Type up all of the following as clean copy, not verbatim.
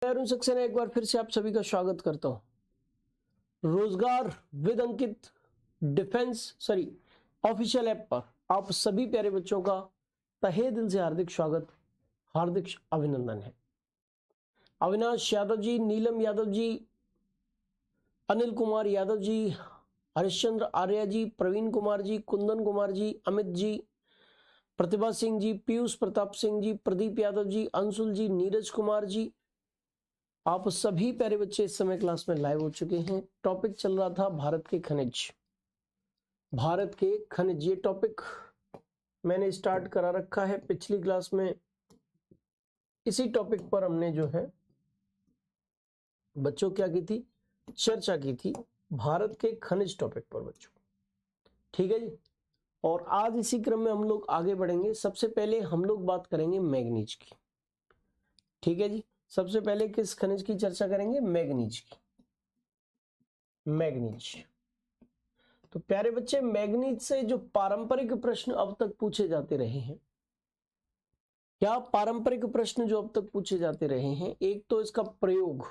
Section है, एक बार फिर से आप सभी का स्वागत करता हूं। रोजगार विद अंकित ऑफिशियल ऐप पर आप सभी प्यारे बच्चों का तहे दिल से हार्दिक स्वागत, हार्दिक अभिनंदन है। अविनाश यादव जी, नीलम यादव जी, अनिल कुमार यादव जी, हरिश्चंद्र आर्या जी, प्रवीण कुमार जी, कुंदन कुमार जी, अमित जी, प्रतिभा सिंह जी, पीयूष प्रताप सिंह जी, प्रदीप यादव जी, अंशुल जी, नीरज कुमार जी, आप सभी प्यारे बच्चे इस समय क्लास में लाइव हो चुके हैं। टॉपिक चल रहा था भारत के खनिज। भारत के खनिज ये टॉपिक मैंने स्टार्ट करा रखा है। पिछली क्लास में इसी टॉपिक पर हमने जो है बच्चों क्या की थी, चर्चा की थी, भारत के खनिज टॉपिक पर बच्चों। ठीक है जी। और आज इसी क्रम में हम लोग आगे बढ़ेंगे। सबसे पहले हम लोग बात करेंगे मैग्नीज की। ठीक है जी। सबसे पहले किस खनिज की चर्चा करेंगे? मैग्नीज की। मैग्नीज। तो प्यारे बच्चे, मैग्नीज से जो पारंपरिक प्रश्न अब तक पूछे जाते रहे हैं, क्या पारंपरिक प्रश्न जो अब तक पूछे जाते रहे हैं, एक तो इसका प्रयोग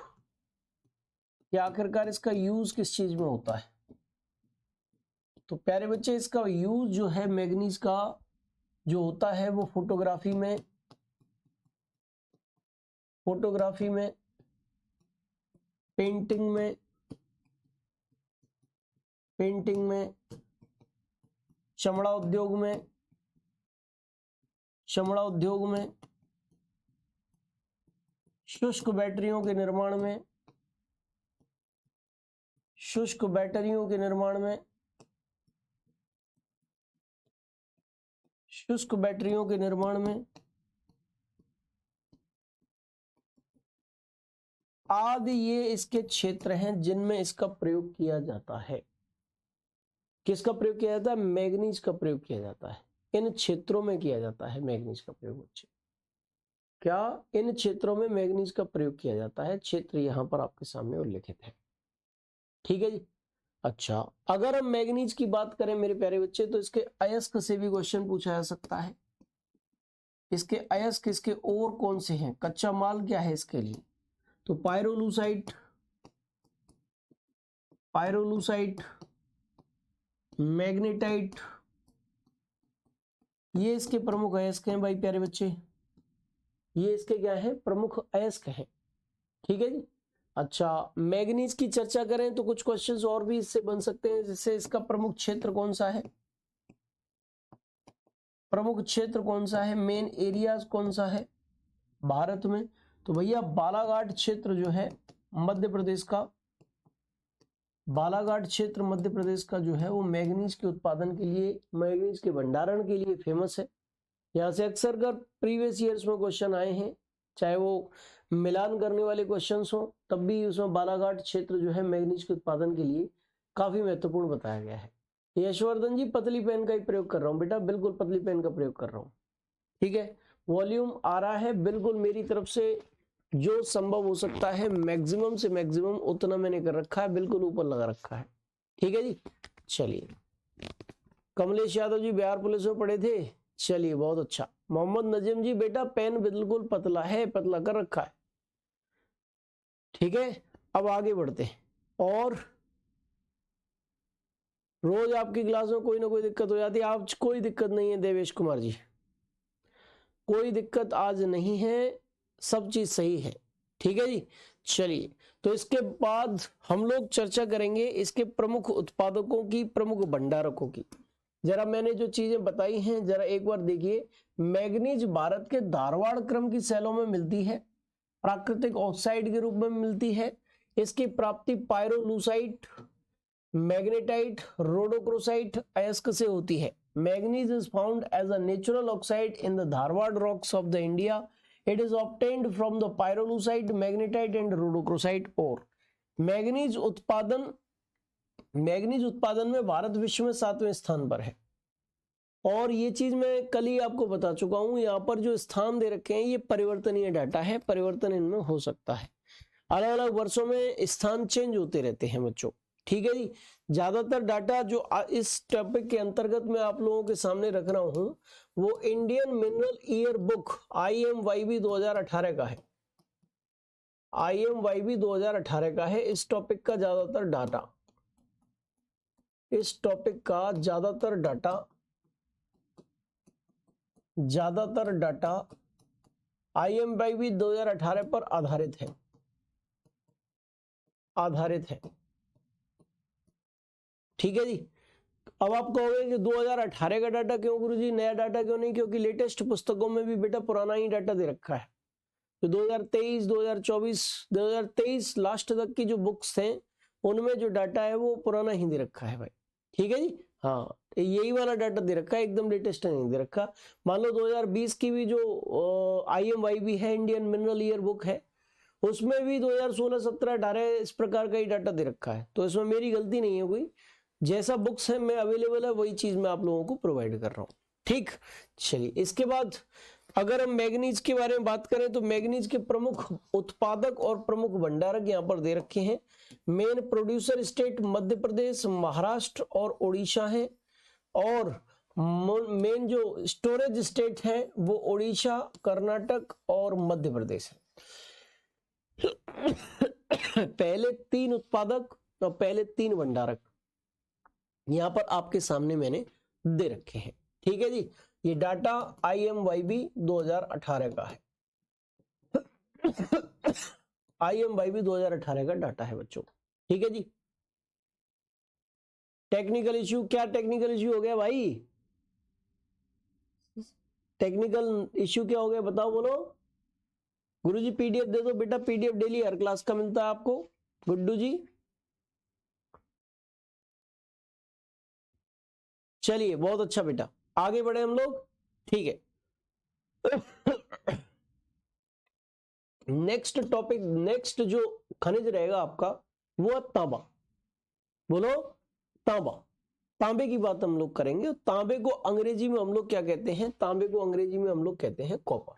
या आखिरकार इसका यूज किस चीज में होता है। तो प्यारे बच्चे, इसका यूज जो है मैग्नीज का जो होता है वो फोटोग्राफी में, पेंटिंग में, चमड़ा उद्योग में, शुष्क बैटरियों के निर्माण में, आदि ये इसके क्षेत्र हैं जिनमें इसका प्रयोग किया जाता है। किसका प्रयोग किया जाता है? मैग्नीज का प्रयोग किया जाता है। इन क्षेत्रों में किया जाता है मैग्नीज का प्रयोग बच्चे। क्या इन क्षेत्रों में मैग्नीज का प्रयोग किया जाता है? क्षेत्र यहां पर आपके सामने उल्लिखित है। ठीक है जी। अच्छा, अगर हम मैग्नीज की बात करें मेरे प्यारे बच्चे, तो इसके अयस्क से भी क्वेश्चन पूछा जा सकता है। इसके अयस्क इसके और कौन से हैं? कच्चा माल क्या है इसके लिए? तो पायरोलूसाइट, मैग्नेटाइट, ये इसके प्रमुख अयस्क हैं भाई प्यारे बच्चे। ये इसके क्या है? प्रमुख अयस्क हैं। ठीक है जी। अच्छा, मैग्नीज की चर्चा करें तो कुछ क्वेश्चंस और भी इससे बन सकते हैं। जैसे इसका प्रमुख क्षेत्र कौन सा है? मेन एरियाज कौन सा है भारत में? तो भैया बालाघाट क्षेत्र जो है मध्य प्रदेश का, जो है वो मैग्नीज के उत्पादन के लिए, मैग्नीज के भंडारण के लिए फेमस है। यहाँ से अक्सर कर प्रीवियस ईयर्स में क्वेश्चन आए हैं, चाहे वो मिलान करने वाले क्वेश्चंस हो, तब भी उसमें बालाघाट क्षेत्र जो है मैग्नीज के उत्पादन के लिए काफी महत्वपूर्ण बताया गया है। यशवर्धन जी, पतली पेन का ही प्रयोग कर रहा हूँ बेटा, बिल्कुल पतली पेन का प्रयोग कर रहा हूँ। ठीक है, वॉल्यूम आ रहा है, बिल्कुल मेरी तरफ से जो संभव हो सकता है मैक्सिमम से मैक्सिमम उतना मैंने कर रखा है, बिल्कुल ऊपर लगा रखा है। ठीक है जी। चलिए, कमलेश यादव जी बिहार पुलिस में पढ़े थे, चलिए बहुत अच्छा। मोहम्मद नजीम जी, बेटा पेन बिल्कुल पतला है, पतला कर रखा है। ठीक है, अब आगे बढ़ते हैं। और रोज आपकी क्लास में कोई ना कोई दिक्कत हो जाती है। आज कोई दिक्कत नहीं है देवेश कुमार जी, कोई दिक्कत आज नहीं है, सब चीज सही है। ठीक है जी। चलिए, तो इसके बाद हम लोग चर्चा करेंगे इसके प्रमुख उत्पादकों की, प्रमुख भंडारकों की। जरा मैंने जो चीजें बताई हैं जरा एक बार देखिए। मैग्नीज भारत के धारवाड़ क्रम की सेलों में मिलती है, प्राकृतिक ऑक्साइड के रूप में मिलती है। इसकी प्राप्ति पायरोलूसाइट, मैग्नेटाइट, रोडोक्रोसाइट अयस्क से होती है। Manganese is found as a natural oxide in the Dharwar rocks of the India. It is obtained from the pyrolusite, magnetite and rhodochrosite और मैग्नीज उत्पादन में भारत विश्व में 7वें स्थान पर है। और ये चीज मैं कल ही आपको बता चुका हूं, यहाँ पर जो स्थान दे रखे हैं ये परिवर्तनीय डाटा है, परिवर्तन इनमें हो सकता है। अलग अलग वर्षों में स्थान चेंज होते रहते हैं बच्चों। ठीक है जी। ज्यादातर डाटा जो इस टॉपिक के अंतर्गत मैं आप लोगों के सामने रख रहा हूं वो Indian mineral year book IMYB 2018 का है। IMYB 2018 का है। इस टॉपिक का ज्यादातर डाटा IMYB 2018 पर आधारित है। ठीक है जी। अब आप कहोगे कि 2018 का डाटा क्यों गुरुजी, नया डाटा क्यों नहीं? क्योंकि लेटेस्ट पुस्तकों में भी बेटा पुराना ही डाटा दे रखा है। तो 2023, 2024, 2023 लास्ट तक की जो बुक्स हैं उनमें जो डाटा है वो पुराना ही दे रखा है भाई। ठीक है जी। हाँ, यही वाला डाटा दे रखा है, एकदम लेटेस्ट नहीं दे रखा। मान लो 2020 की भी जो IMYB है, इंडियन मिनरल ईयर बुक है, उसमें भी 2016, 17, 18 इस प्रकार का ही डाटा दे रखा है। तो इसमें मेरी गलती नहीं है कोई, जैसा बुक्स है मैं अवेलेबल है वही चीज मैं आप लोगों को प्रोवाइड कर रहा हूँ। ठीक, चलिए इसके बाद अगर हम मैग्नीज के बारे में बात करें तो मैग्नीज के प्रमुख उत्पादक और प्रमुख भंडारक यहाँ पर दे रखे हैं। Main producer state Madhya Pradesh, Maharashtra और उड़ीसा है, और मेन जो स्टोरेज स्टेट है वो उड़ीसा, कर्नाटक और मध्य प्रदेश है। पहले 3 उत्पादक और पहले 3 भंडारक यहां पर आपके सामने मैंने दे रखे हैं। ठीक है जी, ये डाटा IMYB 2018 का है। IMYB 2018 का डाटा है बच्चों। ठीक है जी। टेक्निकल इश्यू, क्या टेक्निकल इश्यू हो गया भाई? टेक्निकल इश्यू क्या हो गया बताओ, बोलो। गुरुजी PDF दे दो बेटा, PDF डेली हर क्लास का मिलता है आपको। गुड्डू जी चलिए, बहुत अच्छा बेटा, आगे बढ़े हम लोग। ठीक है, नेक्स्ट टॉपिक, नेक्स्ट जो खनिज रहेगा आपका वो है तांबा। बोलो, तांबा। तांबे की बात हम लोग करेंगे। तांबे को अंग्रेजी में हम लोग क्या कहते हैं? तांबे को अंग्रेजी में हम लोग कहते हैं कॉपर।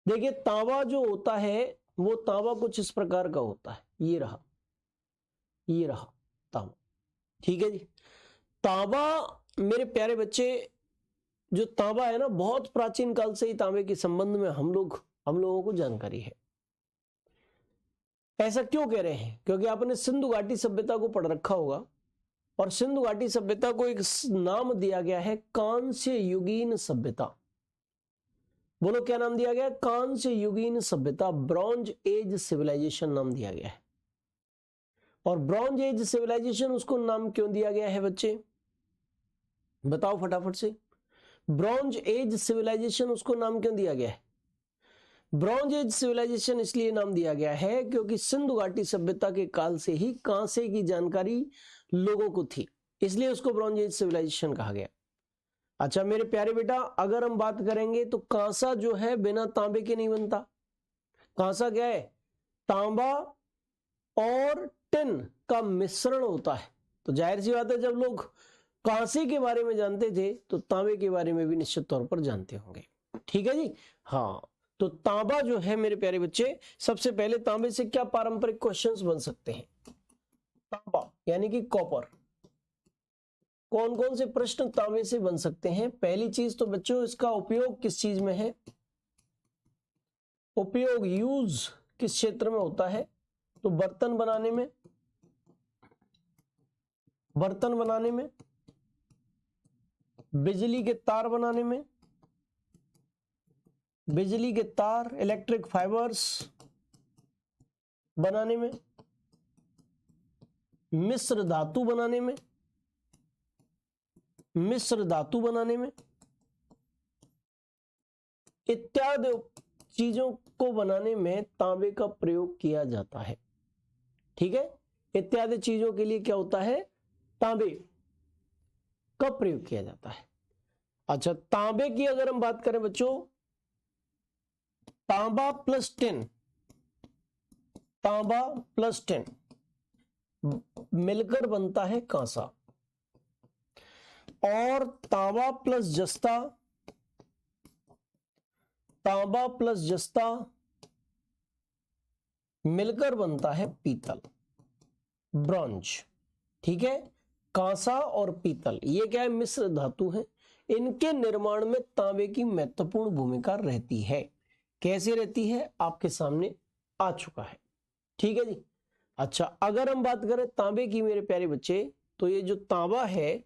देखिए, तांबा जो होता है वो तांबा कुछ इस प्रकार का होता है। ये रहा तांबा। ठीक है जी। तांबा मेरे प्यारे बच्चे, जो तांबा है ना, बहुत प्राचीन काल से ही तांबे के संबंध में हम लोगों को जानकारी है। ऐसा क्यों कह रहे हैं? क्योंकि आपने सिंधु घाटी सभ्यता को पढ़ रखा होगा, और सिंधु घाटी सभ्यता को एक नाम दिया गया है कांस्य युगीन सभ्यता। बोलो, क्या नाम दिया गया? कांस्य युगीन सभ्यता, ब्रॉन्ज एज सिविलाइजेशन नाम दिया गया है। और ब्रॉन्ज एज सिविलाइजेशन उसको नाम क्यों दिया गया है बच्चे? बताओ फटाफट से। ब्रॉन्ज एज सिविलाइजेशन उसको नाम क्यों दिया गया है? ब्रॉन्ज एज सिविलाइजेशन इसलिए नाम दिया गया है क्योंकि सिंधु घाटी सभ्यता के काल से ही कांसे की जानकारी लोगों को थी, इसलिए उसको ब्रॉन्ज एज सिविलाइजेशन कहा गया। अच्छा मेरे प्यारे बेटा, अगर हम बात करेंगे तो कांसा जो है बिना तांबे के नहीं बनता। कांसा क्या है? तांबा और टिन का मिश्रण होता है। तो जाहिर सी बात है, जब लोग कांसे के बारे में जानते थे तो तांबे के बारे में भी निश्चित तौर पर जानते होंगे। ठीक है जी। हाँ, तो तांबा जो है मेरे प्यारे बच्चे, सबसे पहले तांबे से क्या पारंपरिक क्वेश्चंस बन सकते हैं? तांबा यानी कि कॉपर, कौन कौन से प्रश्न तांबे से बन सकते हैं? पहली चीज तो बच्चों, इसका उपयोग किस चीज में है? उपयोग, यूज किस क्षेत्र में होता है? तो बर्तन बनाने में, बिजली के तार बनाने में, बिजली के तार, इलेक्ट्रिक फाइबर्स बनाने में, मिश्र धातु बनाने में, इत्यादि चीजों को बनाने में तांबे का प्रयोग किया जाता है। ठीक है, इत्यादि चीजों के लिए क्या होता है? तांबे का प्रयोग किया जाता है। अच्छा, तांबे की अगर हम बात करें बच्चों, तांबा प्लस टिन मिलकर बनता है कांसा, और तांबा प्लस जस्ता मिलकर बनता है पीतल, ब्रॉन्ज। ठीक है, कांसा और पीतल ये क्या है? मिश्र धातु है। इनके निर्माण में तांबे की महत्वपूर्ण भूमिका रहती है। कैसे रहती है? आपके सामने आ चुका है। ठीक है जी। अच्छा, अगर हम बात करें तांबे की मेरे प्यारे बच्चे, तो ये जो तांबा है,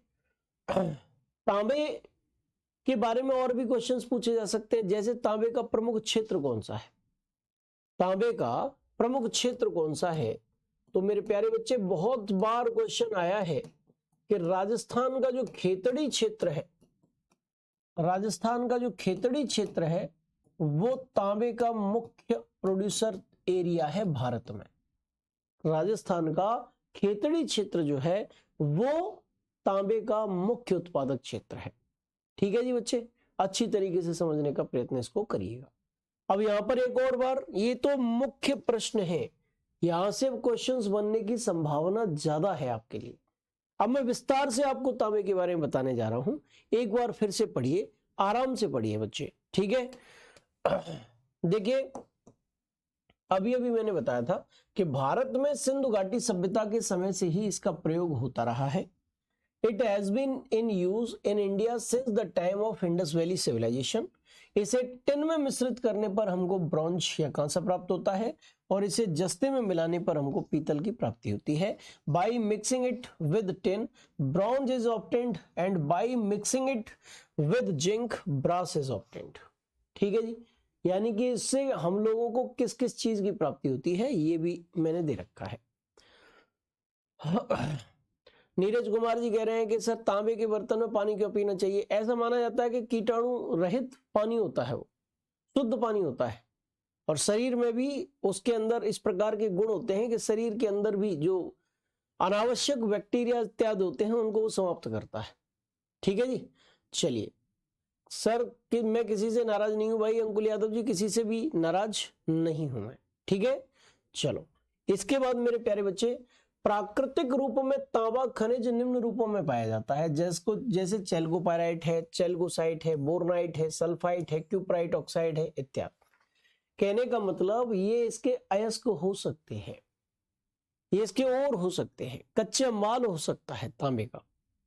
तांबे के बारे में और भी क्वेश्चंस पूछे जा सकते हैं, जैसे तांबे का प्रमुख क्षेत्र कौन सा है, तांबे का प्रमुख क्षेत्र कौन सा है। तो मेरे प्यारे बच्चे, बहुत बार क्वेश्चन आया है कि राजस्थान का जो खेतड़ी क्षेत्र है, राजस्थान का जो खेतड़ी क्षेत्र है वो तांबे का मुख्य प्रोड्यूसर एरिया है भारत में। राजस्थान का खेतड़ी क्षेत्र जो है वो तांबे का मुख्य उत्पादक क्षेत्र है। ठीक है जी बच्चे, अच्छी तरीके से समझने का प्रयत्न इसको करिएगा। अब यहां पर एक और बार, ये तो मुख्य प्रश्न है, यहां से क्वेश्चंस बनने की संभावना ज्यादा है आपके लिए। अब मैं विस्तार से आपको तांबे के बारे में बताने जा रहा हूं, एक बार फिर से पढ़िए, आराम से पढ़िए बच्चे। ठीक है, देखिए अभी अभी मैंने बताया था कि भारत में सिंधु घाटी सभ्यता के समय से ही इसका प्रयोग होता रहा है। It has been in use in India since the time of Indus valley civilization. इसे टिन में मिश्रित करने पर हमको ब्रॉन्ज या कांसा प्राप्त होता है, और इसे जस्ते में मिलाने पर हमको पीतल की प्राप्ति होती है। By mixing it with tin bronze is obtained, and by mixing it with zinc brass is obtained. ठीक है जी, यानी कि इससे हम लोगों को किस किस चीज की प्राप्ति होती है ये भी मैंने दे रखा है। नीरज कुमार जी कह रहे हैं कि सर तांबे के बर्तन में पानी क्यों पीना चाहिए। ऐसा माना जाता है कि कीटाणु रहित पानी होता है, वो शुद्ध पानी होता है, और शरीर में भी उसके अंदर इस प्रकार के गुण होते हैं कि शरीर के अंदर भी जो अनावश्यक बैक्टीरिया इत्यादि होते हैं उनको वो समाप्त करता है। ठीक है जी, चलिए सर कि मैं किसी से नाराज नहीं हूं भाई, अंकुल यादव जी किसी से भी नाराज नहीं हूं मैं। ठीक है, चलो इसके बाद मेरे प्यारे बच्चे, प्राकृतिक रूप में तांबा खनिज निम्न रूपों में पाया जाता है, जैसे चैल्कोपायराइट है, चैल्कोसाइट है, बोरनाइट है, सल्फाइट है, क्यूप्राइट ऑक्साइड है इत्यादि। कहने का मतलब ये इसके अयस्क हो सकते हैं, ये इसके और हो सकते हैं, कच्चा माल हो सकता है तांबे का।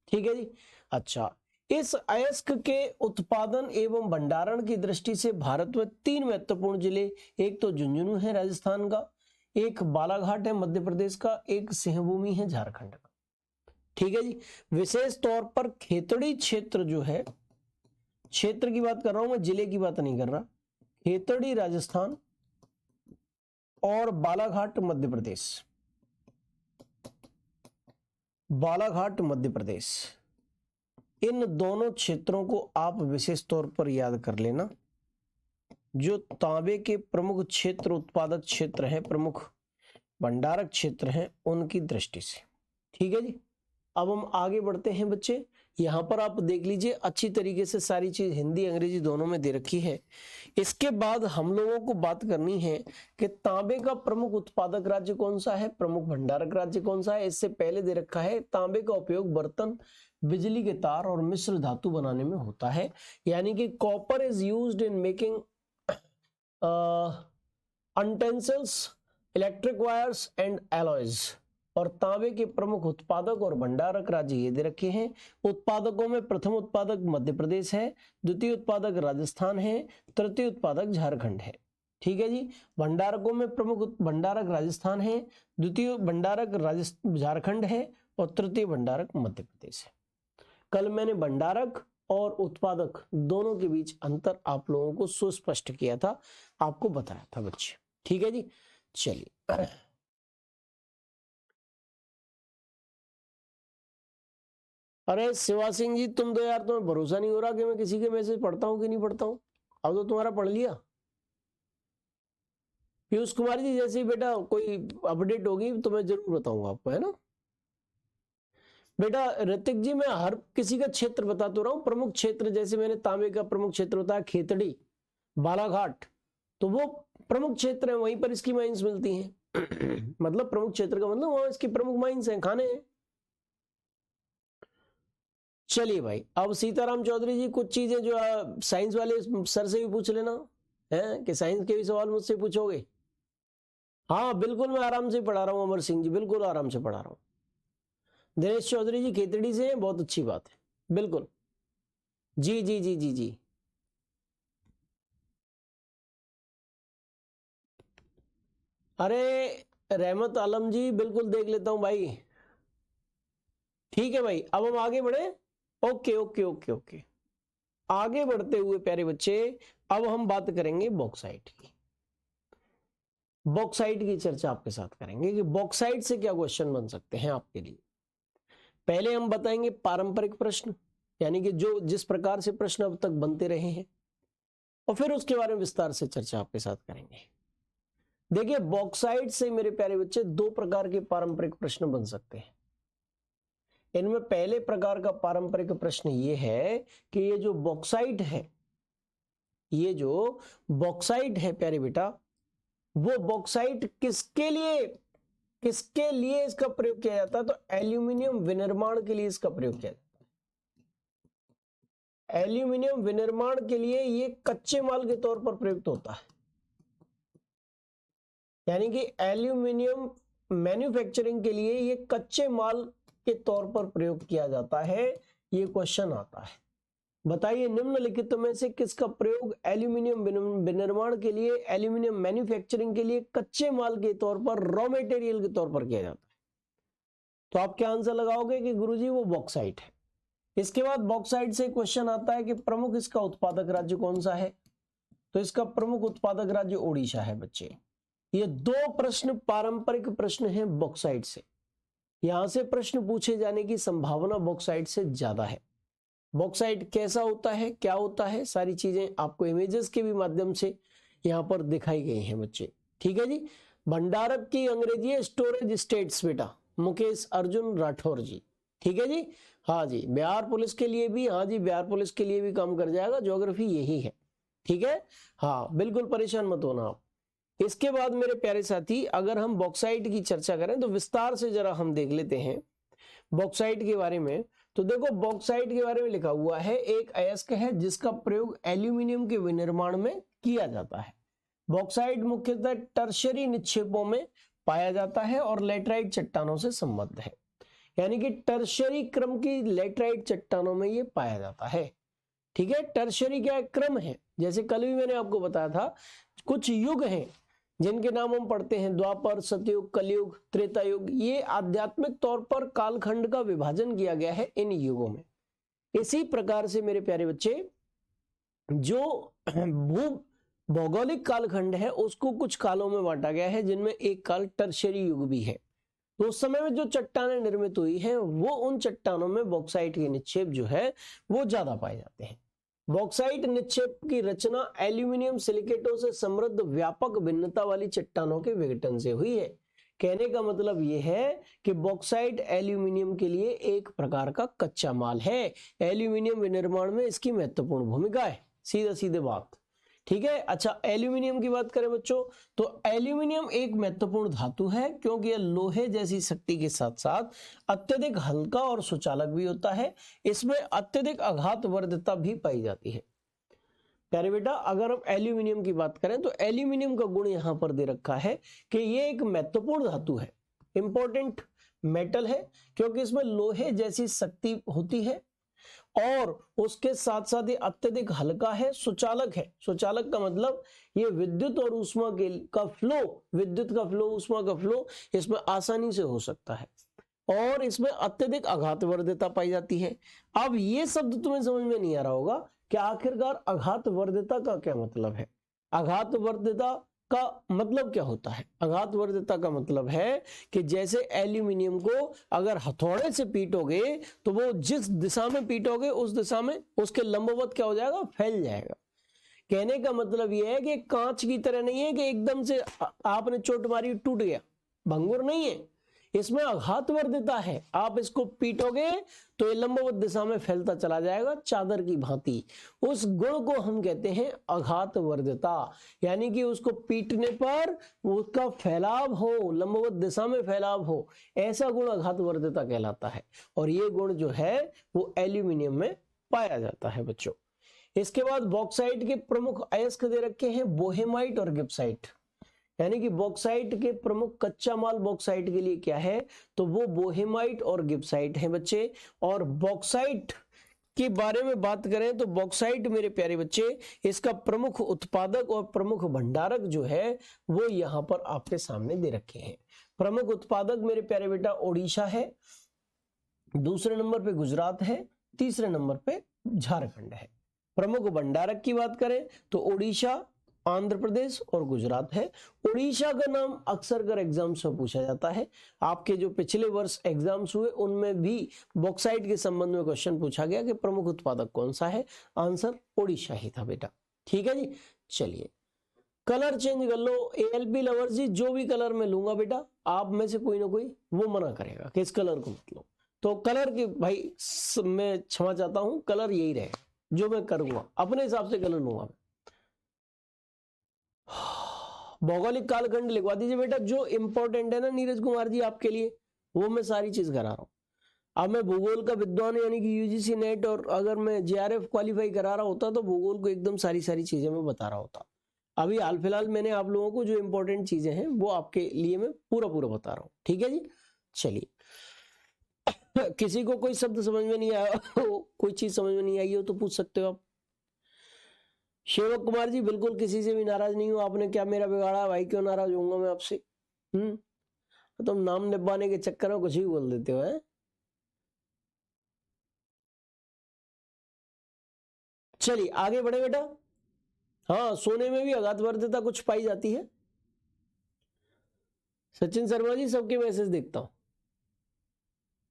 ठीक है जी। अच्छा, इस अयस्क के उत्पादन एवं भंडारण की दृष्टि से भारत में 3 महत्वपूर्ण जिले, एक तो झुंझुनू है राजस्थान का, एक बालाघाट है मध्य प्रदेश का, एक सिंहभूमि है झारखंड का। ठीक है जी, विशेष तौर पर खेतड़ी क्षेत्र जो है, क्षेत्र की बात कर रहा हूं मैं, जिले की बात नहीं कर रहा, खेतड़ी राजस्थान और बालाघाट मध्य प्रदेश, बालाघाट मध्य प्रदेश, इन दोनों क्षेत्रों को आप विशेष तौर पर याद कर लेना, जो तांबे के प्रमुख क्षेत्र, उत्पादक क्षेत्र हैं, प्रमुख भंडारक क्षेत्र हैं, उनकी दृष्टि से। ठीक है जी, अब हम आगे बढ़ते हैं बच्चे। यहां पर आप देख लीजिए अच्छी तरीके से सारी चीज हिंदी अंग्रेजी दोनों में दे रखी है। इसके बाद हम लोगों को बात करनी है कि तांबे का प्रमुख उत्पादक राज्य कौन सा है, प्रमुख भंडारक राज्य कौन सा है। इससे पहले दे रखा है तांबे का उपयोग बर्तन, बिजली के तार और मिश्र धातु बनाने में होता है, यानी कि copper is used in making utensils, electric wires and alloys. और तांबे के प्रमुख उत्पादक और भंडारक राज्य ये दे रखे हैं। उत्पादकों में प्रथम उत्पादक मध्य प्रदेश है, द्वितीय उत्पादक राजस्थान है, तृतीय उत्पादक झारखंड है। ठीक है जी, भंडारकों में प्रमुख भंडारक राजस्थान है, द्वितीय भंडारक झारखंड है, और तृतीय भंडारक मध्य प्रदेश है। कल मैंने भंडारक और उत्पादक दोनों के बीच अंतर आप लोगों को सुस्पष्ट किया था, आपको बताया था बच्चे। ठीक है जी, चलिए अरे शिवा सिंह जी, तुम तो यार, तुम्हें भरोसा नहीं हो रहा कि मैं किसी के मैसेज पढ़ता हूं कि नहीं पढ़ता हूं। अब तो तुम्हारा पढ़ लिया। पीयूष कुमार जी, जैसे ही बेटा कोई अपडेट होगी तो मैं जरूर बताऊंगा आपको, है ना बेटा। ऋतिक जी, मैं हर किसी का क्षेत्र बताता रहा हूं, प्रमुख क्षेत्र, जैसे मैंने तांबे का प्रमुख क्षेत्र बताया खेतड़ी, बालाघाट, तो वो प्रमुख क्षेत्र है, वहीं पर इसकी माइंस मिलती हैं। मतलब प्रमुख क्षेत्र का मतलब वहां इसकी प्रमुख माइंस हैं, खाने हैं। चलिए भाई, अब सीताराम चौधरी जी, कुछ चीजें जो साइंस वाले सर से भी पूछ लेना है, कि साइंस के भी सवाल मुझसे पूछोगे। हाँ बिल्कुल, मैं आराम से पढ़ा रहा हूँ अमर सिंह जी, बिल्कुल आराम से पढ़ा रहा हूँ। दिनेश चौधरी जी खेतड़ी से हैं, बहुत अच्छी बात है, बिल्कुल। जी जी जी जी जी। अरे रहमत आलम जी, बिल्कुल देख लेता हूं भाई। ठीक है भाई, अब हम आगे बढ़े। ओके ओके ओके ओके, आगे बढ़ते हुए प्यारे बच्चे, अब हम बात करेंगे बॉक्साइट की। बॉक्साइट की चर्चा आपके साथ करेंगे कि बॉक्साइट से क्या क्वेश्चन बन सकते हैं आपके लिए। पहले हम बताएंगे पारंपरिक प्रश्न, यानी कि जो जिस प्रकार से प्रश्न अब तक बनते रहे हैं, और फिर उसके बारे में विस्तार से चर्चा आपके साथ करेंगे। देखिए, बॉक्साइट से मेरे प्यारे बच्चे दो प्रकार के पारंपरिक प्रश्न बन सकते हैं। इनमें पहले प्रकार का पारंपरिक प्रश्न ये है कि ये जो बॉक्साइट है, ये जो बॉक्साइट है प्यारे बेटा, वो बॉक्साइट किसके लिए इसका प्रयोग किया जाता है? तो एल्यूमिनियम विनिर्माण के लिए इसका प्रयोग किया जाता है। एल्यूमिनियम विनिर्माण के लिए ये कच्चे माल के तौर पर प्रयुक्त होता है, यानी कि एल्यूमिनियम मैन्युफैक्चरिंग के लिए ये कच्चे माल के तौर पर प्रयोग किया जाता है। ये क्वेश्चन आता है, बताइए निम्नलिखित में से किसका प्रयोग एल्यूमिनियम विनिर्माण के लिए, एल्यूमिनियम मैन्युफैक्चरिंग के लिए कच्चे माल के तौर पर, रॉ मटेरियल के तौर पर किया जाता है? तो आप क्या आंसर लगाओगे कि गुरुजी वो बॉक्साइट है। इसके बाद बॉक्साइट से क्वेश्चन आता है कि प्रमुख इसका उत्पादक राज्य कौन सा है? तो इसका प्रमुख उत्पादक राज्य ओडिशा है बच्चे। ये दो प्रश्न पारंपरिक प्रश्न हैं बॉक्साइट से। यहां से प्रश्न पूछे जाने की संभावना बॉक्साइट से ज्यादा है। बॉक्साइट कैसा होता है, क्या होता है, सारी चीजें आपको इमेजेस के भी माध्यम से यहां पर दिखाई गई हैं बच्चे। ठीक है जी। भंडारक की अंग्रेजी है स्टोरेज स्टेट्स बेटा, मुकेश अर्जुन राठौर जी। ठीक है जी। हाँ जी, बिहार पुलिस के लिए भी, हाँ जी बिहार पुलिस के लिए भी काम कर जाएगा, ज्योग्राफी यही है। ठीक है, हाँ बिल्कुल परेशान मत होना आप। इसके बाद मेरे प्यारे साथी, अगर हम बॉक्साइट की चर्चा करें तो विस्तार से जरा हम देख लेते हैं बॉक्साइट के बारे में। तो देखो, बॉक्साइट के बारे में लिखा हुआ है, एक अयस्क है जिसका प्रयोग एल्यूमिनियम के विनिर्माण में किया जाता है। बॉक्साइट मुख्यतः टर्शियरी निक्षेपों में पाया जाता है और लेटराइट चट्टानों से संबद्ध है, यानी कि टर्शियरी क्रम की लेटराइट चट्टानों में ये पाया जाता है। ठीक है, टर्शियरी क्या क्रम है, जैसे कल भी मैंने आपको बताया था, कुछ युग हैं जिनके नाम हम पढ़ते हैं, द्वापर, सतयुग, कलयुग, त्रेता युग। ये आध्यात्मिक तौर पर कालखंड का विभाजन किया गया है इन युगों में। इसी प्रकार से मेरे प्यारे बच्चे, जो भू भौगोलिक कालखंड है उसको कुछ कालों में बांटा गया है, जिनमें एक काल टर्शियरी युग भी है। तो उस समय में जो चट्टानें निर्मित हुई हैं, वो उन चट्टानों में बॉक्साइट के निक्षेप जो है वो ज्यादा पाए जाते हैं। बॉक्साइट निक्षेप की रचना एल्यूमिनियम सिलिकेटों से समृद्ध व्यापक भिन्नता वाली चट्टानों के विघटन से हुई है। कहने का मतलब यह है कि बॉक्साइट एल्यूमिनियम के लिए एक प्रकार का कच्चा माल है। एल्यूमिनियम विनिर्माण में इसकी महत्वपूर्ण भूमिका है, सीधा सीधे बात। ठीक है। अच्छा, एल्यूमिनियम की बात करें बच्चों, तो एल्यूमिनियम एक महत्वपूर्ण धातु है, क्योंकि यह लोहे जैसी शक्ति के साथ साथ अत्यधिक हल्का और सुचालक भी होता है। इसमें अत्यधिक आघातवर्धता भी पाई जाती है। प्यारे बेटा, अगर हम एल्यूमिनियम की बात करें तो एल्यूमिनियम का गुण यहां पर दे रखा है कि यह एक महत्वपूर्ण धातु है, इंपॉर्टेंट मेटल है, क्योंकि इसमें लोहे जैसी शक्ति होती है और उसके साथ साथ ये अत्यधिक हल्का है, सुचालक है। सुचालक का मतलब ये विद्युत और ऊष्मा का फ्लो, विद्युत का फ्लो, ऊष्मा का फ्लो इसमें आसानी से हो सकता है, और इसमें अत्यधिक आघातवर्धता पाई जाती है। अब ये शब्द तुम्हें समझ में नहीं आ रहा होगा कि आखिरकार आघातवर्धता का क्या मतलब है। आघातवर्धता का मतलब क्या होता है? आघातवर्धता का मतलब है कि जैसे एल्यूमिनियम को अगर हथौड़े से पीटोगे तो वो जिस दिशा में पीटोगे उस दिशा में उसके लंबवत क्या हो जाएगा, फैल जाएगा। कहने का मतलब यह है कि कांच की तरह नहीं है कि एकदम से आपने चोट मारी टूट गया, भंगुर नहीं है, इसमें आघातवर्धता है। आप इसको पीटोगे तो ये लंबवत दिशा में फैलता चला जाएगा चादर की भांति। उस गुण को हम कहते हैं आघातवर्धता, यानी कि उसको पीटने पर उसका फैलाव हो, लंबवत दिशा में फैलाव हो, ऐसा गुण आघातवर्धता कहलाता है। और ये गुण जो है वो एल्यूमिनियम में पाया जाता है बच्चों। इसके बाद बॉक्साइट के प्रमुख अयस्क दे रखे हैं, बोहेमाइट और गिब्साइट। यानी कि बॉक्साइट के प्रमुख कच्चा माल बॉक्साइट के लिए क्या है, तो वो बोहेमाइट और गिब्साइट है बच्चे। और बॉक्साइट के बारे में बात करें तो बॉक्साइट मेरे प्यारे बच्चे, इसका प्रमुख उत्पादक और प्रमुख भंडारक जो है वो यहां पर आपके सामने दे रखे हैं। प्रमुख उत्पादक मेरे प्यारे बेटा ओडिशा है, दूसरे नंबर पे गुजरात है, तीसरे नंबर पे झारखंड है। प्रमुख भंडारक की बात करें तो ओडिशा, आंध्र प्रदेश और गुजरात है। ओडिशा का नाम अक्सर कर एग्जाम्स में पूछा जाता है। आपके जो पिछले वर्ष एग्जाम्स हुए उनमें भी बॉक्साइट के संबंध में क्वेश्चन पूछा गया कि प्रमुख उत्पादक कौन सा है, आंसर ओडिशा ही था बेटा। ठीक है जी, चलिए कलर चेंज कर लो। ALP लवर्स जी, जो भी कलर मैं लूंगा बेटा आप में से कोई ना कोई वो मना करेगा कि इस कलर को मत लो, तो कलर की भाई मैं क्षमा चाहता हूं, कलर यही रहेगा जो मैं करूंगा, अपने हिसाब से कलर लूंगा। भौगोलिक कालखंड लिखवा दीजिए बेटा, जो इंपॉर्टेंट है ना नीरज कुमार जी आपके लिए, वो मैं सारी चीज करा रहा हूं। अब मैं भूगोल का विद्वान यानी कि UGC नेट और अगर मैं JRF क्वालिफाई करा रहा होता तो भूगोल को एकदम सारी चीजें मैं बता रहा होता। अभी हाल फिलहाल मैंने आप लोगों को जो इंपॉर्टेंट चीजें हैं वो आपके लिए मैं पूरा बता रहा हूँ। ठीक है जी, चलिए किसी को कोई शब्द समझ में नहीं आया हो, कोई चीज समझ में नहीं आई हो तो पूछ सकते हो आप। सेवक कुमार जी बिल्कुल किसी से भी नाराज नहीं हो, आपने क्या मेरा बिगाड़ा भाई, क्यों नाराज होऊंगा मैं आपसे। तुम नाम निभाने के चक्कर में कुछ भी बोल देते हो है। चलिए आगे बढ़े बेटा। हाँ, सोने में भी अगाध वर्धता कुछ पाई जाती है। सचिन शर्मा जी सबके मैसेज देखता हूं।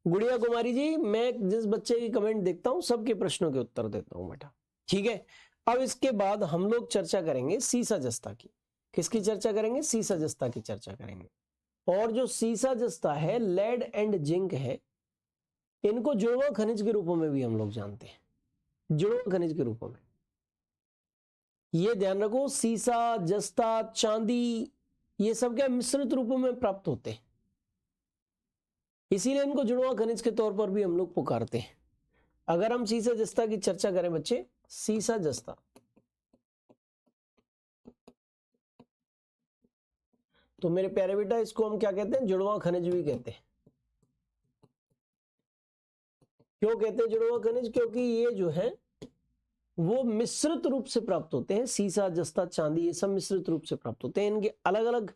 गुड़िया कुमारी जी, मैं जिस बच्चे की कमेंट देखता हूं सबके प्रश्नों के उत्तर देता हूं बेटा। ठीक है, अब इसके बाद हम लोग चर्चा करेंगे सीसा जस्ता की। किसकी चर्चा करेंगे? सीसा जस्ता की चर्चा करेंगे। और जो सीसा जस्ता है, लेड एंड जिंक है, इनको जुड़वा खनिज के रूपों में भी हम लोग जानते हैं, जुड़वा खनिज के रूपों में। ये ध्यान रखो, सीसा, जस्ता, चांदी, ये सब क्या मिश्रित रूपों में प्राप्त होते हैं, इसीलिए इनको जुड़वा खनिज के तौर पर भी हम लोग पुकारते हैं। अगर हम सीसा जस्ता की चर्चा करें बच्चे, सीसा जस्ता, तो मेरे प्यारे बेटा इसको हम क्या कहते हैं? जुड़वा खनिज भी कहते हैं। क्यों कहते हैं जुड़वा खनिज? क्योंकि ये जो है वो मिश्रित रूप से प्राप्त होते हैं। सीसा, जस्ता, चांदी, ये सब मिश्रित रूप से प्राप्त होते हैं, इनके अलग अलग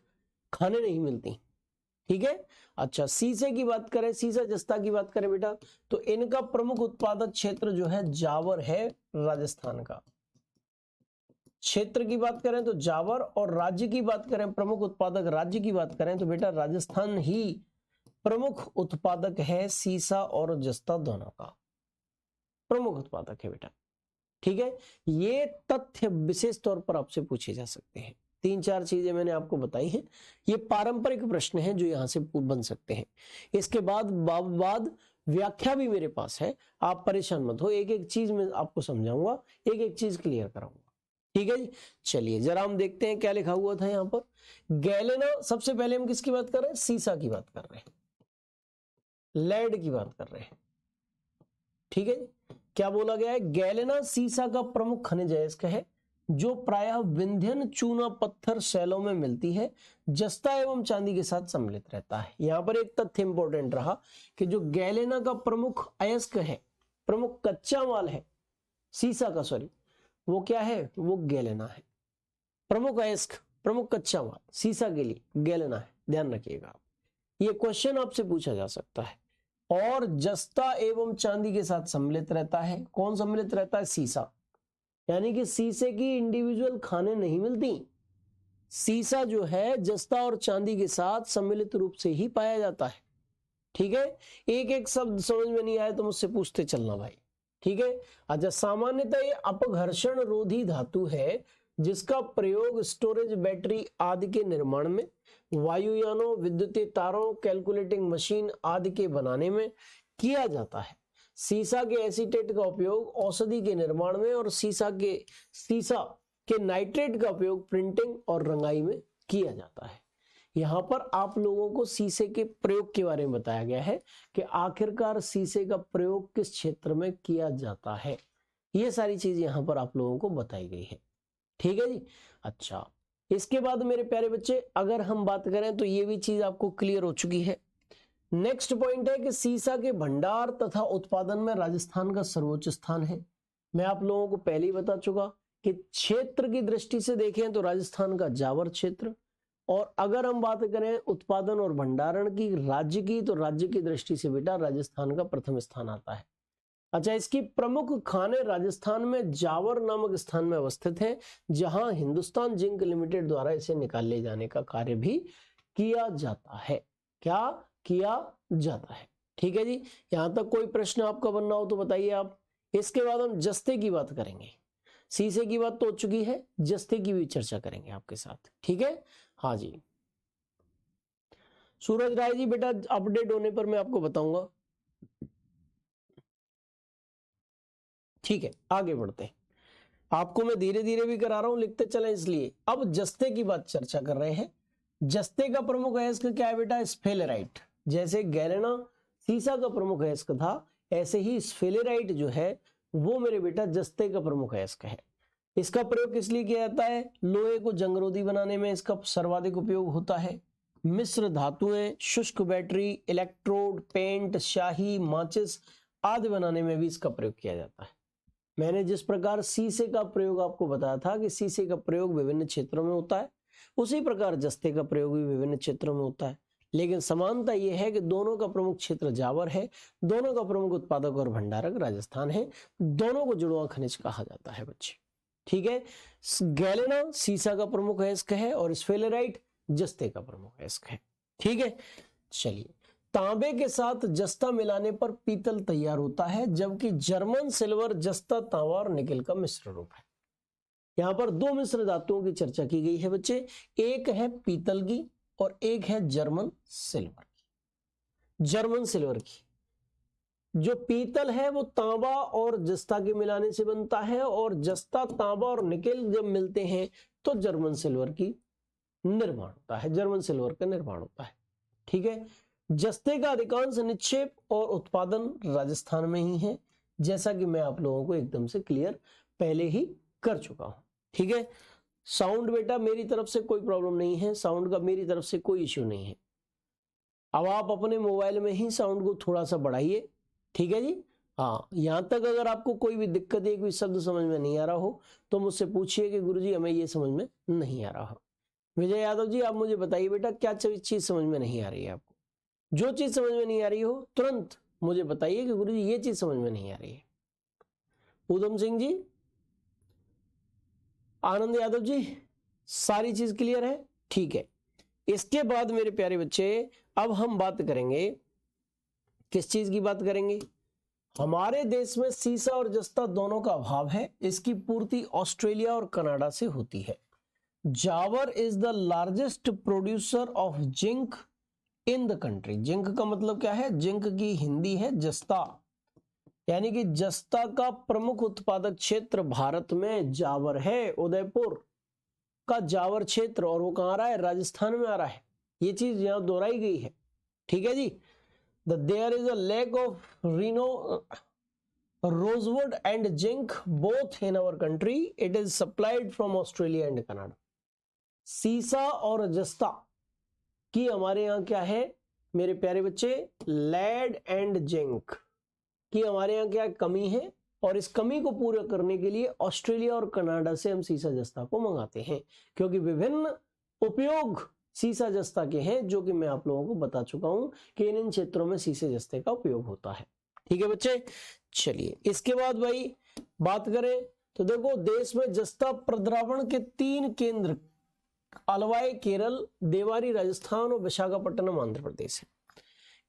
खाने नहीं मिलती। ठीक है, अच्छा सीसे की बात करें, सीसा जस्ता की बात करें बेटा, तो इनका प्रमुख उत्पादक क्षेत्र जो है जावर है, राजस्थान का। क्षेत्र की बात करें तो जावर, और राज्य की बात करें, प्रमुख उत्पादक राज्य की बात करें तो बेटा राजस्थान ही प्रमुख उत्पादक है सीसा और जस्ता दोनों का प्रमुख उत्पादक है बेटा। ठीक है, ये तथ्य विशेष तौर पर आपसे पूछे जा सकते हैं। 3-4 चीजें मैंने आपको बताई हैं, ये पारंपरिक प्रश्न हैं जो यहां से बन सकते हैं। इसके बाद व्याख्या भी मेरे पास है, आप परेशान मत हो, एक एक चीज मैं आपको समझाऊंगा, एक एक चीज क्लियर कराऊंगा। ठीक है जी, चलिए जरा हम देखते हैं क्या लिखा हुआ था यहाँ पर। गैलेना, सबसे पहले हम किसकी बात कर रहे हैं? सीसा की बात कर रहे हैं, लेड की बात कर रहे हैं। ठीक है, क्या बोला गया है? गैलेना सीसा का प्रमुख खनिज अयस्क है जो प्रायः विंध्यन चूना पत्थर शैलों में मिलती है, जस्ता एवं चांदी के साथ सम्मिलित रहता है। यहां पर एक तथ्य इंपॉर्टेंट रहा कि जो गैलेना का प्रमुख अयस्क है, प्रमुख कच्चा माल है सीसा का, सॉरी वो क्या है? वो गैलेना है। प्रमुख अयस्क, प्रमुख कच्चा माल सीसा के लिए गैलेना है, ध्यान रखिएगा। ये क्वेश्चन आपसे पूछा जा सकता है। और जस्ता एवं चांदी के साथ सम्मिलित रहता है। कौन सम्मिलित रहता है? सीसा। यानी कि सीसे की इंडिविजुअल खाने नहीं मिलती, सीसा जो है जस्ता और चांदी के साथ सम्मिलित रूप से ही पाया जाता है। ठीक है, एक एक शब्द समझ में नहीं आए तो मुझसे पूछते चलना भाई। ठीक है, अच्छा सामान्यतः ये अपघर्षण रोधी धातु है जिसका प्रयोग स्टोरेज, बैटरी आदि के निर्माण में, वायुयानों, विद्युतीय तारों, कैलकुलेटिंग मशीन आदि के बनाने में किया जाता है। सीसा के एसीटेट का उपयोग औषधि के निर्माण में और सीसा के नाइट्रेट का उपयोग प्रिंटिंग और रंगाई में किया जाता है। यहाँ पर आप लोगों को सीसे के प्रयोग के बारे में बताया गया है कि आखिरकार सीसे का प्रयोग किस क्षेत्र में किया जाता है। ये सारी चीज यहाँ पर आप लोगों को बताई गई है। ठीक है जी, अच्छा इसके बाद मेरे प्यारे बच्चे अगर हम बात करें तो ये भी चीज आपको क्लियर हो चुकी है नेक्स्ट पॉइंट है कि सीसा के भंडार तथा उत्पादन में राजस्थान का सर्वोच्च स्थान है। मैं आप लोगों को पहले ही बता चुका कि क्षेत्र की दृष्टि से देखें तो राजस्थान का जावर क्षेत्र, और अगर हम बात करें उत्पादन और भंडारण की राज्य की, तो राज्य की दृष्टि से बेटा राजस्थान का प्रथम स्थान आता है। अच्छा, इसकी प्रमुख खाने राजस्थान में जावर नामक स्थान में अवस्थित है, जहां हिंदुस्तान जिंक लिमिटेड द्वारा इसे निकाल ले जाने का कार्य भी किया जाता है। क्या किया जाता है? ठीक है जी, यहां तक कोई प्रश्न आपका बनना हो तो बताइए आप। इसके बाद हम जस्ते की बात करेंगे। सीसे की बात तो हो चुकी है, जस्ते की भी चर्चा करेंगे आपके साथ। ठीक है, हाँ जी। सूरज राय जी बेटा अपडेट होने पर मैं आपको बताऊंगा। ठीक है, आगे बढ़ते हैं। आपको मैं धीरे धीरे भी करा रहा हूं, लिखते चले इसलिए। अब जस्ते की बात चर्चा कर रहे हैं। जस्ते का प्रमुख अयस्क क्या है बेटा? स्फेलेराइट। जैसे गैलेना सीसा का प्रमुख अयस्क था, ऐसे ही स्फेलेराइट जो है वो मेरे बेटा जस्ते का प्रमुख अयस्क है। इसका प्रयोग किस लिए किया जाता है? लोहे को जंगरोधी बनाने में इसका सर्वाधिक उपयोग होता है। मिश्र धातुएं, शुष्क बैटरी, इलेक्ट्रोड, पेंट, स्याही, माचिस आदि बनाने में भी इसका प्रयोग किया जाता है। मैंने जिस प्रकार सीसे का प्रयोग आपको बताया था कि सीसे का प्रयोग विभिन्न क्षेत्रों में होता है, उसी प्रकार जस्ते का प्रयोग भी विभिन्न क्षेत्रों में होता है। लेकिन समानता यह है कि दोनों का प्रमुख क्षेत्र जावर है, दोनों का प्रमुख उत्पादक और भंडारक राजस्थान है, दोनों को जुड़वा खनिज कहा जाता है बच्चे। ठीक है, गैलेना सीसा का प्रमुख अयस्क है और स्फेलेराइट जस्ते का प्रमुख अयस्क है। ठीक है, चलिए। तांबे के साथ जस्ता मिलाने पर पीतल तैयार होता है, जबकि जर्मन सिल्वर जस्ता, तांबा और निकेल का मिश्र रूप है। यहां पर दो मिश्र धातुओं की चर्चा की गई है बच्चे, एक है पीतल की और एक है जर्मन सिल्वर की। जर्मन सिल्वर की जो पीतल है वो तांबा और जस्ता के मिलाने से बनता है, और जस्ता, तांबा और निकेल जब मिलते हैं तो जर्मन सिल्वर की निर्माण होता है, जर्मन सिल्वर का निर्माण होता है। ठीक है, जस्ते का अधिकांश निक्षेप और उत्पादन राजस्थान में ही है, जैसा कि मैं आप लोगों को एकदम से क्लियर पहले ही कर चुका हूं। ठीक है, साउंड बेटा मेरी तरफ से कोई प्रॉब्लम नहीं है, साउंड का मेरी तरफ से कोई इश्यू नहीं है। अब आप अपने मोबाइल में ही साउंड को थोड़ा सा बढ़ाइए। ठीक है जी, हाँ। यहां तक अगर आपको कोई भी दिक्कत है, कोई शब्द समझ में नहीं आ रहा हो तो मुझसे पूछिए कि गुरुजी हमें ये समझ में नहीं आ रहा हो। विजय यादव जी आप मुझे बताइए बेटा क्या चीज समझ में नहीं आ रही है आपको? जो चीज समझ में नहीं आ रही हो तुरंत मुझे बताइए कि गुरुजी ये चीज समझ में नहीं आ रही है। उधम सिंह जी, आनंद यादव जी, सारी चीज क्लियर है? ठीक है, इसके बाद मेरे प्यारे बच्चे अब हम बात करेंगे, किस चीज की बात करेंगे? हमारे देश में सीसा और जस्ता दोनों का अभाव है, इसकी पूर्ति ऑस्ट्रेलिया और कनाडा से होती है। Zawar is the largest producer of zinc in the country. Zinc का मतलब क्या है? जिंक की हिंदी है जस्ता, यानी कि जस्ता का प्रमुख उत्पादक क्षेत्र भारत में जावर है। उदयपुर का जावर क्षेत्र, और वो कहां आ रहा है? राजस्थान में आ रहा है। ये चीज यहां दोहराई गई है। ठीक है जी, there is a lack of rosewood and zinc both in our country. It is supplied from Australia and Canada. सीसा और जस्ता की हमारे यहाँ क्या है मेरे प्यारे बच्चे? लेड एंड जिंक की हमारे यहाँ क्या कमी है, और इस कमी को पूरा करने के लिए ऑस्ट्रेलिया और कनाडा से हम सीसा जस्ता को मंगाते हैं, क्योंकि विभिन्न उपयोग सीसा जस्ता के हैं, जो कि मैं आप लोगों को बता चुका हूं कि इन क्षेत्रों में सीसे जस्ते का उपयोग होता है। ठीक है बच्चे, चलिए इसके बाद भाई बात करें तो देखो देश में जस्ता प्रद्रावण के 3 केंद्र अलवाई केरल, देवारी राजस्थान और विशाखापट्टनम आंध्र प्रदेश है।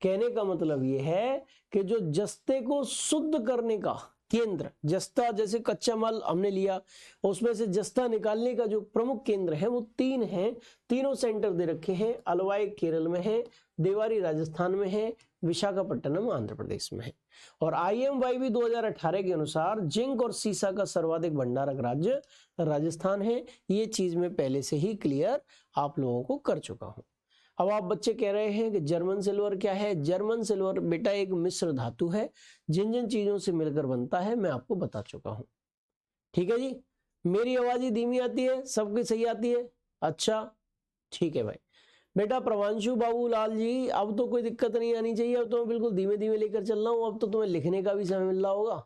कहने का मतलब यह है कि जो जस्ते को शुद्ध करने का केंद्र, जस्ता जैसे कच्चा माल हमने लिया उसमें से जस्ता निकालने का जो प्रमुख केंद्र है वो 3 हैं। तीनों सेंटर दे रखे हैं, अलवाई केरल में है, देवारी राजस्थान में है, विशाखापट्टनम आंध्र प्रदेश में है। और IMYB 2018 के अनुसार जिंक और सीसा का सर्वाधिक भंडारक राज्य राजस्थान है। ये चीज मैं पहले से ही क्लियर आप लोगों को कर चुका हूं। अब आप बच्चे कह रहे हैं कि जर्मन सिल्वर क्या है? जर्मन सिल्वर बेटा एक मिश्र धातु है, जिन जिन चीजों से मिलकर बनता है मैं आपको बता चुका हूं। ठीक है जी, मेरी आवाज ही धीमी आती है, सबकी सही आती है? अच्छा ठीक है भाई। बेटा प्रवांशु बाबूलाल जी, अब तो कोई दिक्कत नहीं आनी चाहिए, अब तो मैं बिल्कुल धीमे धीमे लेकर चल रहा हूं, अब तो तुम्हें लिखने का भी समय मिल रहा होगा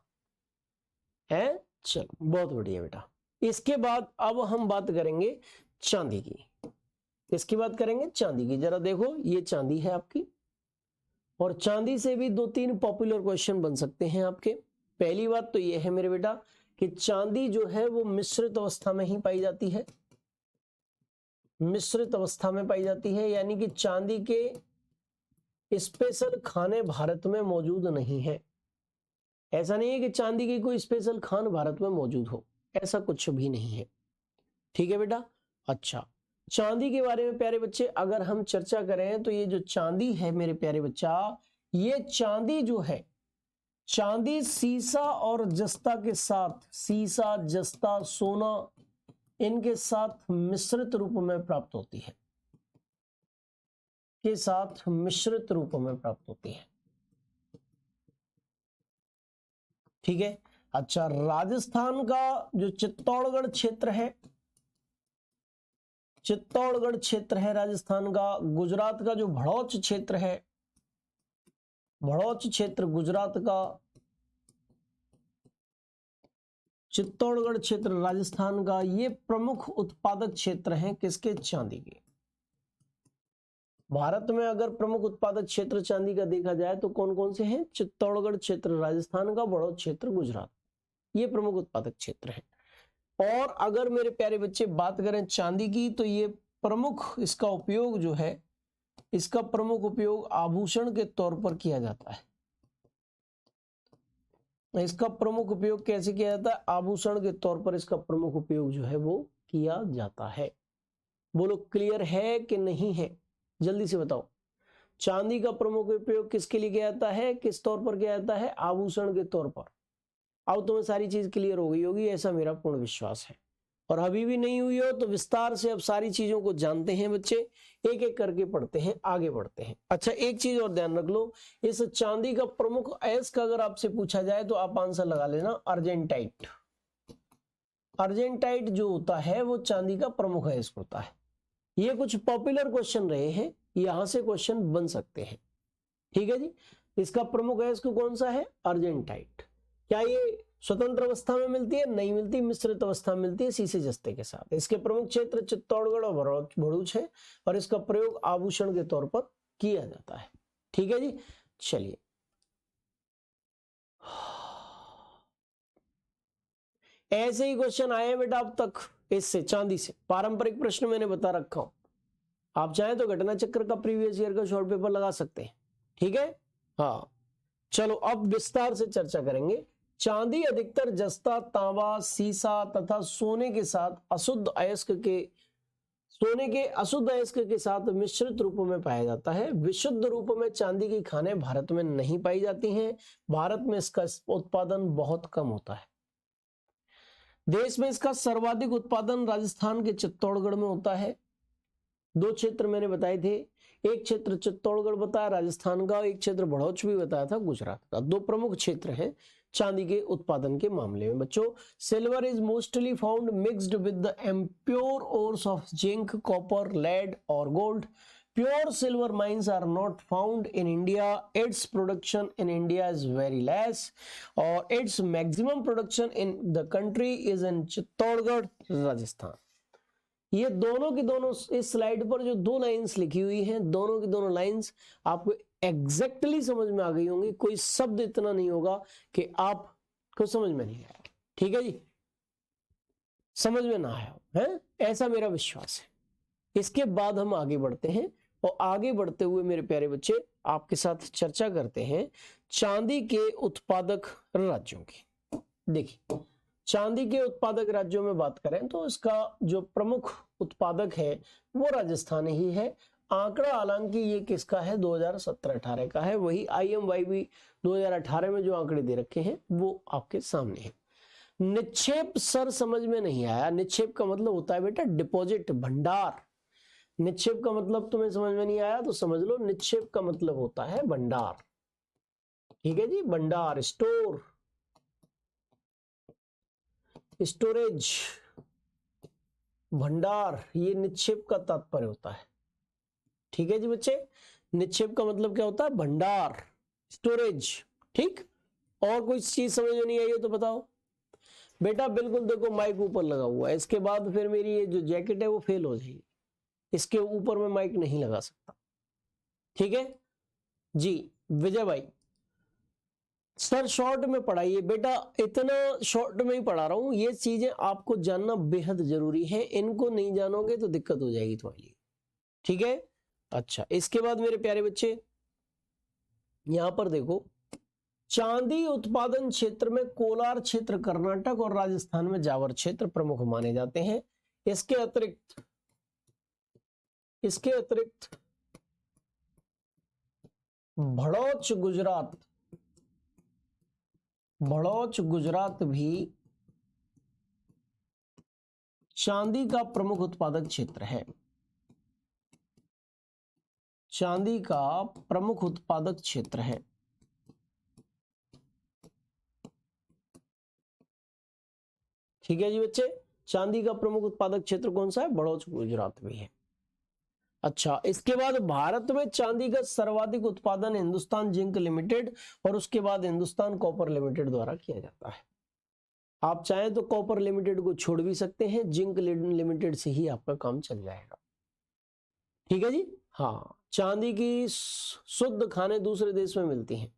है। चलो बहुत बढ़िया बेटा। इसके बाद अब हम बात करेंगे चांदी की। इसकी बात करेंगे चांदी की। जरा देखो ये चांदी है आपकी, और चांदी से भी 2-3 पॉपुलर क्वेश्चन बन सकते हैं आपके। पहली बात तो ये है मेरे बेटा कि चांदी जो है वो मिश्रित अवस्था में ही पाई जाती है, मिश्रित अवस्था में पाई जाती है, यानी कि चांदी के स्पेशल खाने भारत में मौजूद नहीं है। ऐसा नहीं है कि चांदी की कोई स्पेशल खान भारत में मौजूद हो, ऐसा कुछ भी नहीं है। ठीक है बेटा। अच्छा, चांदी के बारे में प्यारे बच्चे अगर हम चर्चा करें तो ये जो चांदी है मेरे प्यारे बच्चा, ये चांदी जो है, चांदी सीसा और जस्ता के साथ, सीसा जस्ता सोना इनके साथ मिश्रित रूप में प्राप्त होती है, के साथ मिश्रित रूप में प्राप्त होती है। ठीक है। अच्छा, राजस्थान का जो चित्तौड़गढ़ क्षेत्र है, चित्तौड़गढ़ क्षेत्र है राजस्थान का, गुजरात का जो भड़ौच क्षेत्र है, भड़ौच क्षेत्र गुजरात का, चित्तौड़गढ़ क्षेत्र राजस्थान का, ये प्रमुख उत्पादक क्षेत्र हैं किसके? चांदी के। भारत में अगर प्रमुख उत्पादक क्षेत्र चांदी का देखा जाए तो कौन कौन से हैं? चित्तौड़गढ़ क्षेत्र राजस्थान का, भड़ौच क्षेत्र गुजरात, ये प्रमुख उत्पादक क्षेत्र है। और अगर मेरे प्यारे बच्चे बात करें चांदी की, तो ये प्रमुख इसका उपयोग जो है, इसका प्रमुख उपयोग आभूषण के तौर पर किया जाता है। इसका प्रमुख उपयोग कैसे किया जाता है? आभूषण के तौर पर इसका प्रमुख उपयोग जो है वो किया जाता है। बोलो क्लियर है कि नहीं है? जल्दी से बताओ। चांदी का प्रमुख उपयोग किसके लिए किया जाता है, किस तौर पर किया जाता है? आभूषण के तौर पर। अब तुम्हें सारी चीज क्लियर हो गई होगी, ऐसा मेरा पूर्ण विश्वास है। और अभी भी नहीं हुई हो तो विस्तार से अब सारी चीजों को जानते हैं बच्चे, एक एक करके पढ़ते हैं, आगे बढ़ते हैं। अच्छा, एक चीज और ध्यान रख लो, इस चांदी का प्रमुख अयस्क अगर आपसे पूछा जाए तो आप आंसर लगा लेना अर्जेंटाइट। अर्जेंटाइट जो होता है वो चांदी का प्रमुख अयस्क होता है। ये कुछ पॉपुलर क्वेश्चन रहे हैं, यहां से क्वेश्चन बन सकते हैं। ठीक है जी। इसका प्रमुख अयस्क कौन सा है? अर्जेंटाइट। क्या ये स्वतंत्र अवस्था में मिलती है? नहीं मिलती, मिश्रित अवस्था में मिलती है सीसे जस्ते के साथ। इसके प्रमुख क्षेत्र चित्तौड़गढ़ और भड़ूच है, और इसका प्रयोग आभूषण के तौर पर किया जाता है। ठीक है जी। चलिए, ऐसे ही क्वेश्चन आए हैं बेटा अब तक इससे, चांदी से पारंपरिक प्रश्न मैंने बता रखा हूं। आप चाहें तो घटना चक्र का प्रीवियस ईयर का शॉर्ट पेपर लगा सकते हैं। ठीक है। हाँ, चलो अब विस्तार से चर्चा करेंगे। चांदी अधिकतर जस्ता, तांबा, सीसा तथा सोने के साथ अशुद्ध अयस्क के, सोने के अशुद्ध अयस्क के साथ मिश्रित रूप में पाया जाता है। विशुद्ध रूप में चांदी की खानें भारत में नहीं पाई जाती हैं। भारत में इसका उत्पादन बहुत कम होता है। देश में इसका सर्वाधिक उत्पादन राजस्थान के चित्तौड़गढ़ में होता है। 2 क्षेत्र मैंने बताए थे, एक क्षेत्र चित्तौड़गढ़ बताया राजस्थान का, एक क्षेत्र भड़ौच भी बताया था गुजरात का। 2 प्रमुख क्षेत्र हैं चांदी के उत्पादन के मामले में। बच्चों, silver is mostly found mixed with the impure ores of zinc, copper, lead और gold. Pure silver mines are not found in India. Its production in India is very less, और its maximum production in the country is in Chittorgarh, Rajasthan. ये दोनों की दोनों इस slide पर जो 2 lines लिखी हुई हैं, दोनों की दोनों लाइंस आपको एग्जैक्टली समझ में आ गई होंगी। कोई शब्द इतना नहीं होगा कि आपको समझ में नहीं आया। ठीक है जी, समझ में ना आया है, ऐसा मेरा विश्वास है। इसके बाद हम आगे बढ़ते हैं, और आगे बढ़ते हुए मेरे प्यारे बच्चे आपके साथ चर्चा करते हैं चांदी के उत्पादक राज्यों की। देखिए, चांदी के उत्पादक राज्यों में बात करें तो इसका जो प्रमुख उत्पादक है वो राजस्थान ही है। आंकड़ा हालांकि ये किसका है? 2017-18 का है। वही IMYB 2018 में जो आंकड़े दे रखे हैं वो आपके सामने है। निक्षेप सर समझ में नहीं आया। निक्षेप का मतलब होता है बेटा डिपॉजिट, भंडार। निक्षेप का मतलब तुम्हें समझ में नहीं आया तो समझ लो, निक्षेप का मतलब होता है भंडार। ठीक है जी, भंडार, स्टोर, स्टोरेज, भंडार, ये निक्षेप का तात्पर्य होता है। ठीक है जी बच्चे, निक्षेप का मतलब क्या होता है, भंडार, स्टोरेज। ठीक, और कोई चीज समझ में नहीं आई हो तो बताओ बेटा। बिल्कुल देखो माइक ऊपर लगा हुआ है, इसके बाद फिर मेरी ये जो जैकेट है वो फेल हो जाएगी, इसके ऊपर मैं माइक नहीं लगा सकता। ठीक है जी विजय भाई, सर शॉर्ट में पढ़ाइए बेटा, इतना शॉर्ट में ही पढ़ा रहा हूं, ये चीजें आपको जानना बेहद जरूरी है, इनको नहीं जानोगे तो दिक्कत हो जाएगी तुम्हारे लिए। ठीक है, अच्छा इसके बाद मेरे प्यारे बच्चे यहां पर देखो, चांदी उत्पादन क्षेत्र में कोलार क्षेत्र कर्नाटक और राजस्थान में जावर क्षेत्र प्रमुख माने जाते हैं। इसके अतिरिक्त भड़ौच गुजरात भी चांदी का प्रमुख उत्पादक क्षेत्र है। चांदी का प्रमुख उत्पादक क्षेत्र है। ठीक है जी बच्चे, चांदी का प्रमुख उत्पादक क्षेत्र कौन सा है, बड़ौच गुजरात भी है। अच्छा इसके बाद भारत में चांदी का सर्वाधिक उत्पादन हिंदुस्तान जिंक लिमिटेड और उसके बाद हिंदुस्तान कॉपर लिमिटेड द्वारा किया जाता है। आप चाहें तो कॉपर लिमिटेड को छोड़ भी सकते हैं, जिंक लिमिटेड से ही आपका काम चल जाएगा। ठीक है जी, हाँ चांदी की शुद्ध खाने दूसरे देश में मिलती हैं।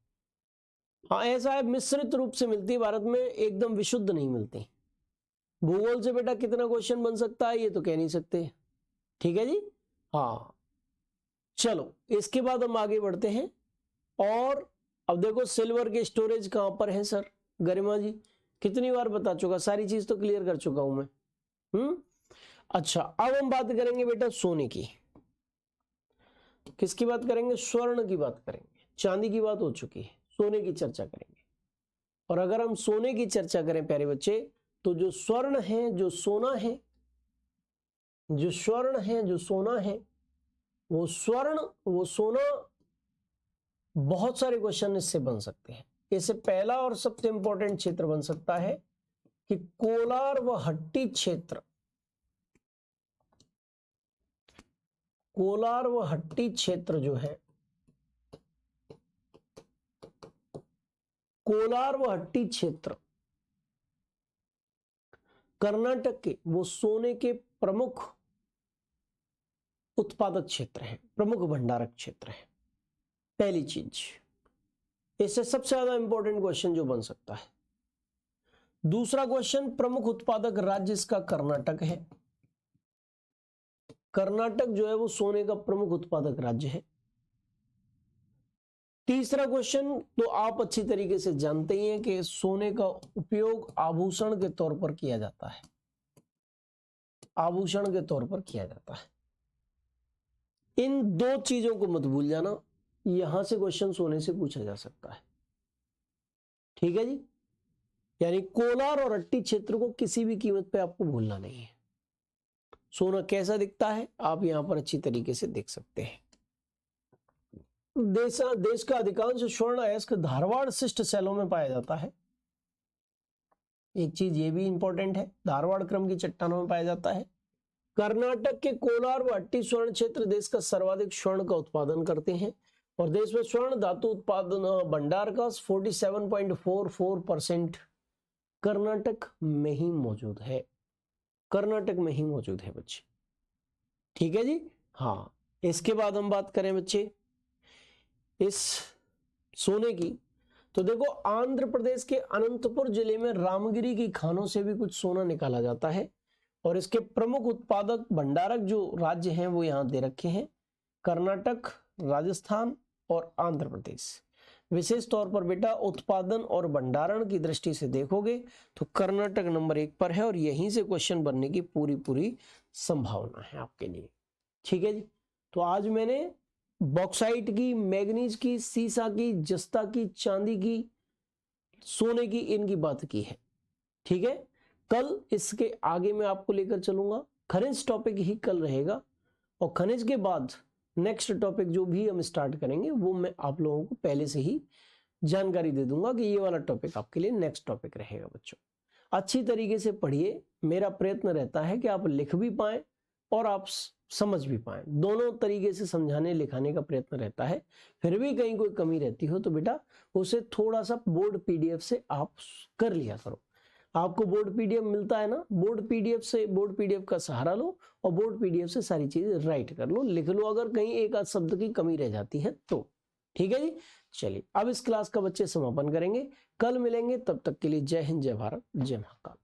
हाँ ऐसा है, मिश्रित रूप से मिलती है, भारत में एकदम विशुद्ध नहीं मिलती। भूगोल से बेटा कितना क्वेश्चन बन सकता है ये तो कह नहीं सकते। ठीक है जी, हाँ चलो इसके बाद हम आगे बढ़ते हैं। और अब देखो सिल्वर के स्टोरेज कहां पर है सर, गरिमा जी कितनी बार बता चुका, सारी चीज तो क्लियर कर चुका हूं मैं। अच्छा अब हम बात करेंगे बेटा सोने की। किसकी बात करेंगे, स्वर्ण की बात करेंगे। चांदी की बात हो चुकी है, सोने की चर्चा करेंगे। और अगर हम सोने की चर्चा करें प्यारे बच्चे, तो जो स्वर्ण है, जो सोना है, जो स्वर्ण है, जो सोना है, वो स्वर्ण वो सोना, बहुत सारे क्वेश्चन इससे बन सकते हैं। इससे पहला और सबसे इंपॉर्टेंट क्षेत्र बन सकता है कि कोलार व हट्टी क्षेत्र, कोलार व हट्टी क्षेत्र जो है, कोलार व हट्टी क्षेत्र कर्नाटक के वो सोने के प्रमुख उत्पादक क्षेत्र है, प्रमुख भंडारक क्षेत्र है। पहली चीज, इससे सबसे ज्यादा इंपॉर्टेंट क्वेश्चन जो बन सकता है। दूसरा क्वेश्चन, प्रमुख उत्पादक राज्य इसका कर्नाटक है। कर्नाटक जो है वो सोने का प्रमुख उत्पादक राज्य है। तीसरा क्वेश्चन तो आप अच्छी तरीके से जानते ही हैं कि सोने का उपयोग आभूषण के तौर पर किया जाता है, आभूषण के तौर पर किया जाता है। इन दो चीजों को मत भूल जाना, यहां से क्वेश्चन सोने से पूछा जा सकता है। ठीक है जी, यानी कोलार और हट्टी क्षेत्र को किसी भी कीमत पे आपको भूलना नहीं है। सोना कैसा दिखता है आप यहां पर अच्छी तरीके से देख सकते हैं। देश का अधिकांश स्वर्ण अयस्क धारवाड़ शिष्ट शैलों में पाया जाता है। एक चीज ये भी इंपॉर्टेंट है, धारवाड़ क्रम की चट्टानों में पाया जाता है। कर्नाटक के कोलार व हट्टी स्वर्ण क्षेत्र देश का सर्वाधिक स्वर्ण का उत्पादन करते हैं और देश में स्वर्ण धातु उत्पादन भंडार का 47.44% कर्नाटक में ही मौजूद है। कर्नाटक में ही मौजूद है बच्चे। ठीक है जी, हाँ इसके बाद हम बात करें बच्चे इस सोने की, तो देखो आंध्र प्रदेश के अनंतपुर जिले में रामगिरी की खानों से भी कुछ सोना निकाला जाता है और इसके प्रमुख उत्पादक भंडारक जो राज्य हैं वो यहां दे रखे हैं, कर्नाटक, राजस्थान और आंध्र प्रदेश। विशेष तौर पर बेटा उत्पादन और भंडारण की दृष्टि से देखोगे तो कर्नाटक नंबर 1 पर है और यहीं से क्वेश्चन बनने की पूरी संभावना है आपके लिए। ठीक है जी, तो आज मैंने बॉक्साइट की, मैग्नीज की, सीसा की, जस्ता की, चांदी की, सोने की, इनकी बात की है। ठीक है, कल इसके आगे मैं आपको लेकर चलूंगा, खनिज टॉपिक ही कल रहेगा और खनिज के बाद नेक्स्ट टॉपिक जो भी हम स्टार्ट करेंगे वो मैं आप लोगों को पहले से ही जानकारी दे दूंगा कि ये वाला टॉपिक आपके लिए नेक्स्ट टॉपिक रहेगा। बच्चों अच्छी तरीके से पढ़िए, मेरा प्रयत्न रहता है कि आप लिख भी पाएं और आप समझ भी पाए। दोनों तरीके से समझाने लिखाने का प्रयत्न रहता है। फिर भी कहीं कोई कमी रहती हो तो बेटा उसे थोड़ा सा बोर्ड पीडीएफ से आप कर लिया करो। आपको बोर्ड पीडीएफ मिलता है ना, बोर्ड पीडीएफ का सहारा लो और बोर्ड पीडीएफ से सारी चीजें राइट कर लो, लिख लो, अगर कहीं एक आध शब्द की कमी रह जाती है तो। ठीक है जी, चलिए अब इस क्लास का बच्चे समापन करेंगे, कल मिलेंगे, तब तक के लिए जय हिंद, जय भारत, जय महाकाल।